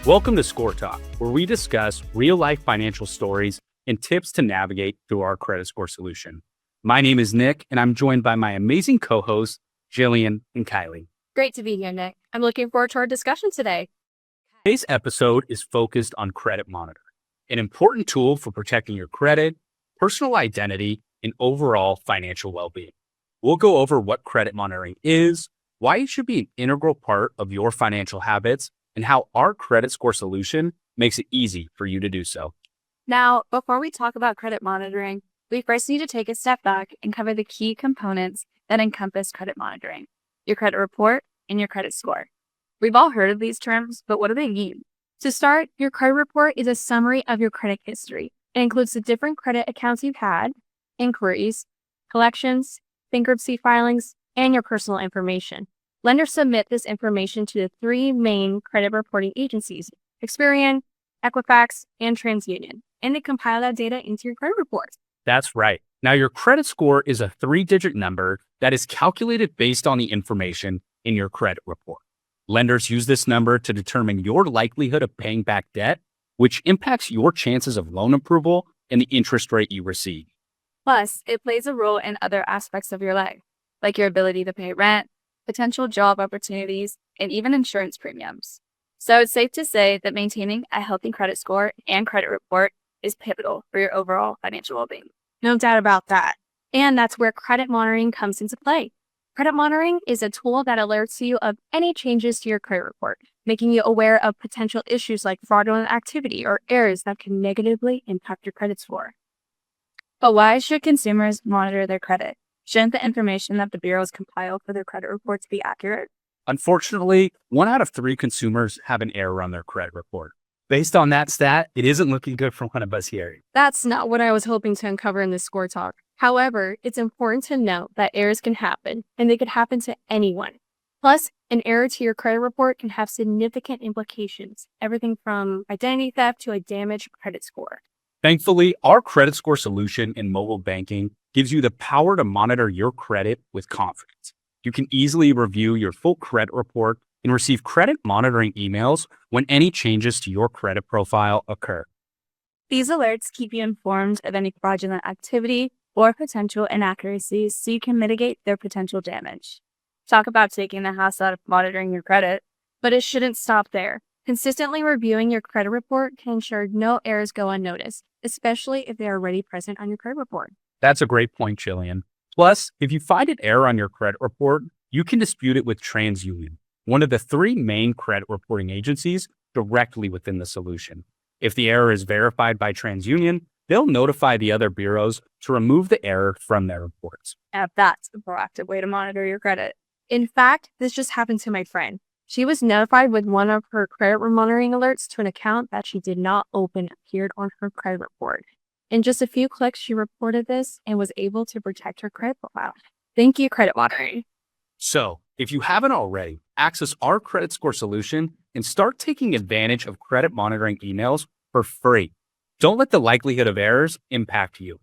Welcome to ScoreTalk, where we discuss real-life financial stories and tips to navigate through our credit score solution. My name is Nick, and I'm joined by my amazing co-hosts, Jillian and Kylie. Great to be here, Nick. I'm looking forward to our discussion today. Today's episode is focused on Credit Monitor, an important tool for protecting your credit, personal identity, and overall financial well-being. We'll go over what credit monitoring is, why it should be an integral part of your financial habits, and how our credit score solution makes it easy for you to do so. Now, before we talk about credit monitoring, we first need to take a step back and cover the key components that encompass credit monitoring: your credit report and your credit score. We've all heard of these terms, but what do they mean? To start, your credit report is a summary of your credit history. It includes the different credit accounts you've had, inquiries, collections, bankruptcy filings, and your personal information. Lenders submit this information to the three main credit reporting agencies: Experian, Equifax, and TransUnion, and they compile that data into your credit report. That's right. Now, your credit score is a 3-digit number that is calculated based on the information in your credit report. Lenders use this number to determine your likelihood of paying back debt, which impacts your chances of loan approval and the interest rate you receive. Plus, it plays a role in other aspects of your life, like your ability to pay rent, potential job opportunities, and even insurance premiums. So it's safe to say that maintaining a healthy credit score and credit report is pivotal for your overall financial well-being. No doubt about that. And that's where credit monitoring comes into play. Credit monitoring is a tool that alerts you of any changes to your credit report, making you aware of potential issues like fraudulent activity or errors that can negatively impact your credit score. But why should consumers monitor their credit? Shouldn't the information that the bureaus compile for their credit reports be accurate? Unfortunately, 1 out of 3 consumers have an error on their credit report. Based on that stat, it isn't looking good for one of us here. That's not what I was hoping to uncover in this score talk. However, it's important to note that errors can happen, and they could happen to anyone. Plus, an error to your credit report can have significant implications, everything from identity theft to a damaged credit score. Thankfully, our credit score solution in mobile banking gives you the power to monitor your credit with confidence. You can easily review your full credit report and receive credit monitoring emails when any changes to your credit profile occur. These alerts keep you informed of any fraudulent activity or potential inaccuracies so you can mitigate their potential damage. Talk about taking the hassle out of monitoring your credit, but it shouldn't stop there. Consistently reviewing your credit report can ensure no errors go unnoticed, especially if they are already present on your credit report. That's a great point, Jillian. Plus, if you find an error on your credit report, you can dispute it with TransUnion, one of the 3 main credit reporting agencies directly within the solution. If the error is verified by TransUnion, they'll notify the other bureaus to remove the error from their reports. Now, that's a proactive way to monitor your credit. In fact, this just happened to my friend. She was notified with one of her credit monitoring alerts to an account that she did not open appeared on her credit report. In just a few clicks, she reported this and was able to protect her credit profile. Thank you, credit monitoring. So, if you haven't already, access our credit score solution and start taking advantage of credit monitoring emails for free. Don't let the likelihood of errors impact you.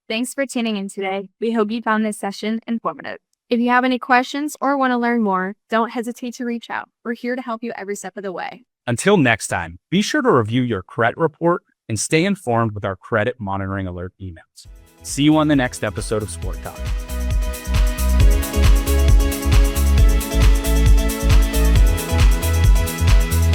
Thanks for tuning in today. We hope you found this session informative. If you have any questions or want to learn more, don't hesitate to reach out. We're here to help you every step of the way. Until next time, be sure to review your credit report and stay informed with our credit monitoring alert emails. See you on the next episode of ScoreTalk.